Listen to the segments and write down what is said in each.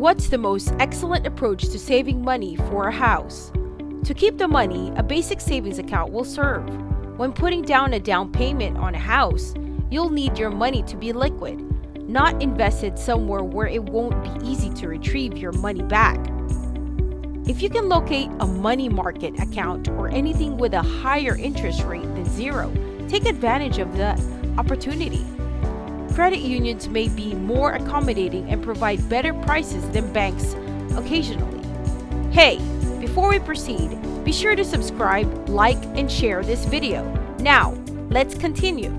What's the most excellent approach to saving money for a house? To keep the money, a basic savings account will serve. When putting down a down payment on a house, you'll need your money to be liquid, not invested somewhere where it won't be easy to retrieve your money back. If you can locate a money market account or anything with a higher interest rate than zero, take advantage of that opportunity. Credit unions may be more accommodating and provide better prices than banks occasionally. Hey, before we proceed, be sure to subscribe, like, and share this video. Now, let's continue.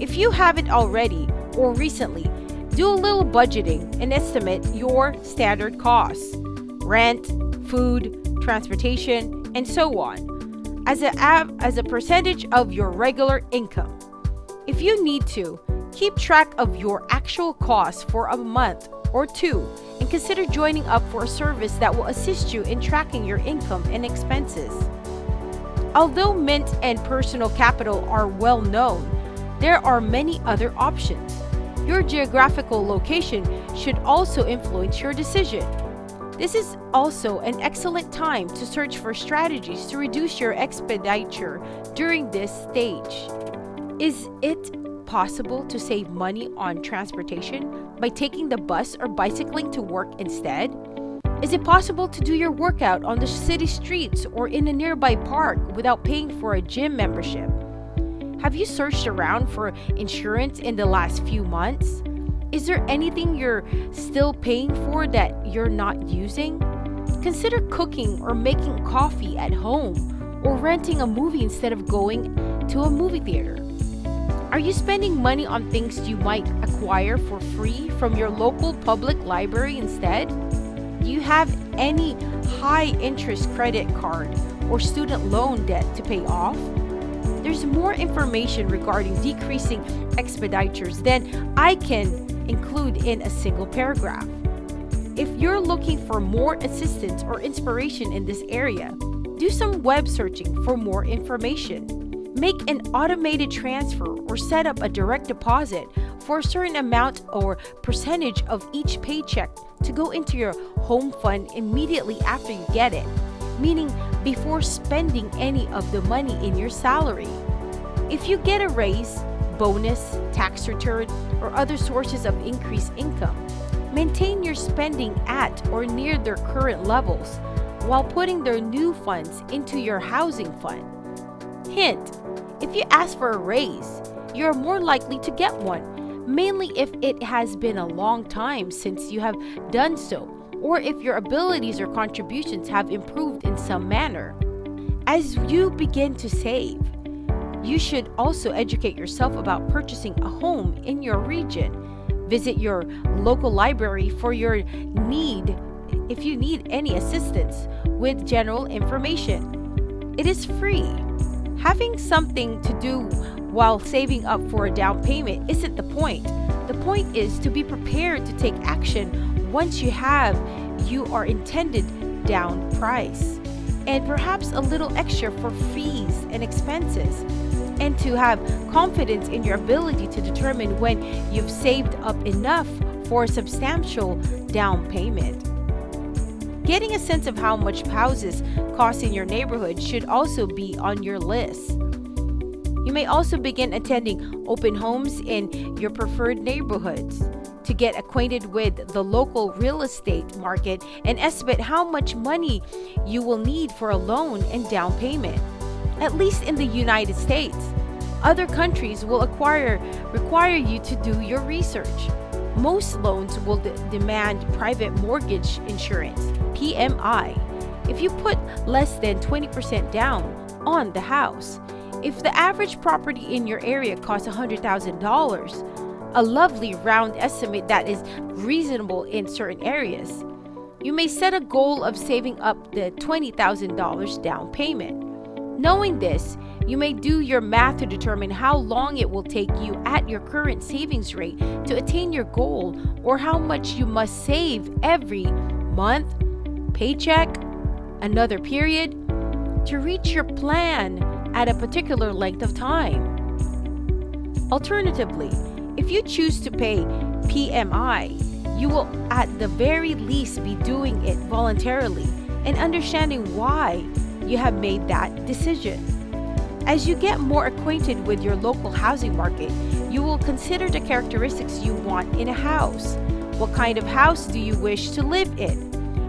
If you haven't already or recently, do a little budgeting and estimate your standard costs: rent, food, transportation, and so on, as a percentage of your regular income. If you need to, keep track of your actual costs for a month or two and consider joining up for a service that will assist you in tracking your income and expenses. Although Mint and Personal Capital are well known, there are many other options. Your geographical location should also influence your decision. This is also an excellent time to search for strategies to reduce your expenditure during this stage. Is it possible to save money on transportation by taking the bus or bicycling to work instead? Is it possible to do your workout on the city streets or in a nearby park without paying for a gym membership? Have you searched around for insurance in the last few months? Is there anything you're still paying for that you're not using? Consider cooking or making coffee at home or renting a movie instead of going to a movie theater. Are you spending money on things you might acquire for free from your local public library instead? Do you have any high-interest credit card or student loan debt to pay off? There's more information regarding decreasing expenditures than I can include in a single paragraph. If you're looking for more assistance or inspiration in this area, do some web searching for more information. Make an automated transfer or set up a direct deposit for a certain amount or percentage of each paycheck to go into your home fund immediately after you get it, meaning before spending any of the money in your salary. If you get a raise, bonus, tax return, or other sources of increased income, maintain your spending at or near their current levels while putting their new funds into your housing fund. Hint: if you ask for a raise, you're more likely to get one, mainly if it has been a long time since you have done so, or if your abilities or contributions have improved in some manner. As you begin to save, you should also educate yourself about purchasing a home in your region. Visit your local library for your need if you need any assistance with general information. It is free. Having something to do while saving up for a down payment isn't the point. The point is to be prepared to take action once you have your intended down price, and perhaps a little extra for fees and expenses, and to have confidence in your ability to determine when you've saved up enough for a substantial down payment. Getting a sense of how much houses cost in your neighborhood should also be on your list. You may also begin attending open homes in your preferred neighborhoods to get acquainted with the local real estate market and estimate how much money you will need for a loan and down payment. At least in the United States. Other countries will require you to do your research. Most loans will demand private mortgage insurance, PMI, if you put less than 20% down on the house. If the average property in your area costs $100,000, a lovely round estimate that is reasonable in certain areas, you may set a goal of saving up the $20,000 down payment. Knowing this, you may do your math to determine how long it will take you at your current savings rate to attain your goal, or how much you must save every month, paycheck, another period, to reach your plan at a particular length of time. Alternatively, if you choose to pay PMI, you will at the very least be doing it voluntarily and understanding why you have made that decision. As you get more acquainted with your local housing market, you will consider the characteristics you want in a house. What kind of house do you wish to live in?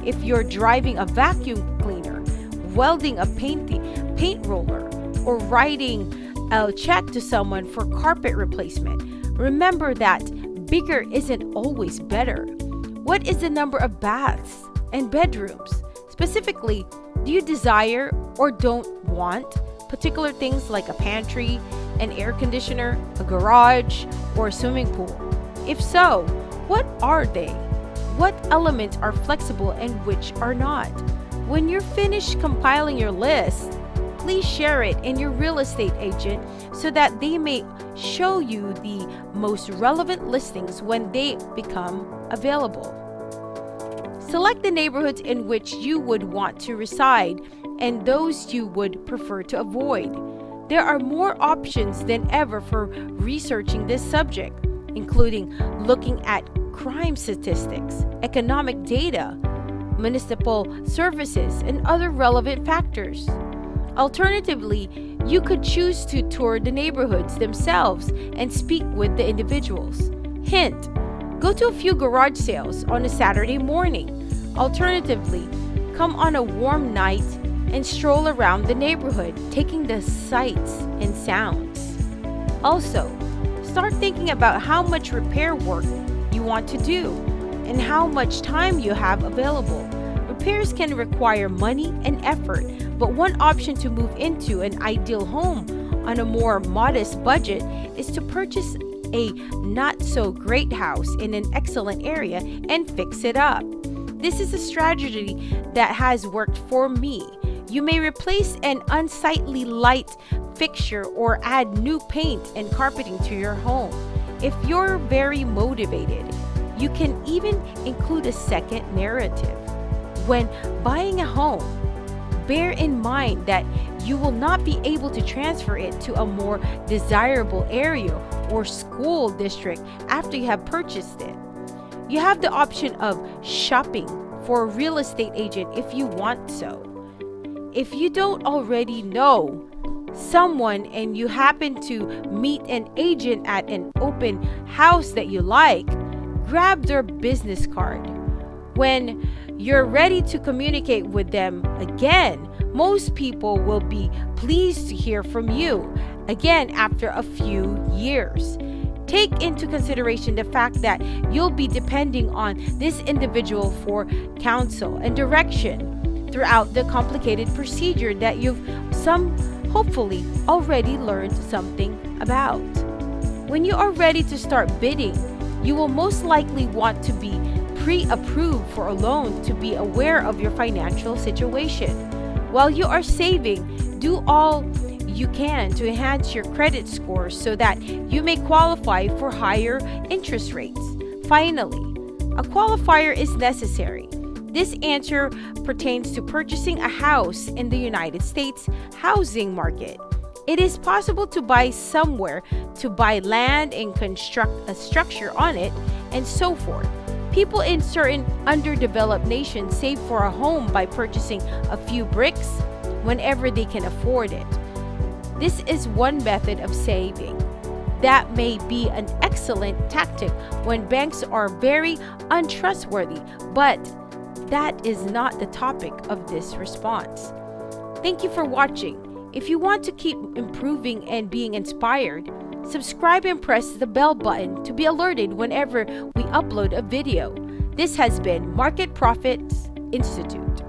If you're driving a vacuum cleaner, welding a paint roller, or writing a check to someone for carpet replacement, remember that bigger isn't always better. What is the number of baths and bedrooms? Specifically, do you desire or don't want particular things like a pantry, an air conditioner, a garage, or a swimming pool? If so, what are they? What elements are flexible and which are not? When you're finished compiling your list, please share it in your real estate agent so that they may show you the most relevant listings when they become available. Select the neighborhoods in which you would want to reside and those you would prefer to avoid. There are more options than ever for researching this subject, including looking at crime statistics, economic data, municipal services, and other relevant factors. Alternatively, you could choose to tour the neighborhoods themselves and speak with the individuals. Hint: go to a few garage sales on a Saturday morning. Alternatively, come on a warm night and stroll around the neighborhood, taking the sights and sounds. Also, start thinking about how much repair work you want to do and how much time you have available. Repairs can require money and effort, but one option to move into an ideal home on a more modest budget is to purchase a not so great house in an excellent area and fix it up. This is a strategy that has worked for me. You may replace an unsightly light fixture or add new paint and carpeting to your home. If you're very motivated, you can even include a second narrative. When buying a home, bear in mind that you will not be able to transfer it to a more desirable area or school district after you have purchased it. You have the option of shopping for a real estate agent if you want so. If you don't already know someone and you happen to meet an agent at an open house that you like, grab their business card. When you're ready to communicate with them again, most people will be pleased to hear from you again after a few years. Take into consideration the fact that you'll be depending on this individual for counsel and direction throughout the complicated procedure that you've hopefully already learned something about. When you are ready to start bidding, you will most likely want to be pre-approved for a loan to be aware of your financial situation. While you are saving, do all you can to enhance your credit score so that you may qualify for higher interest rates. Finally, a qualifier is necessary. This answer pertains to purchasing a house in the United States housing market. It is possible to buy somewhere, to buy land and construct a structure on it, and so forth. People in certain underdeveloped nations save for a home by purchasing a few bricks whenever they can afford it. This is one method of saving. That may be an excellent tactic when banks are very untrustworthy, but that is not the topic of this response. Thank you for watching. If you want to keep improving and being inspired, subscribe and press the bell button to be alerted whenever we upload a video. This has been Market Profits Institute.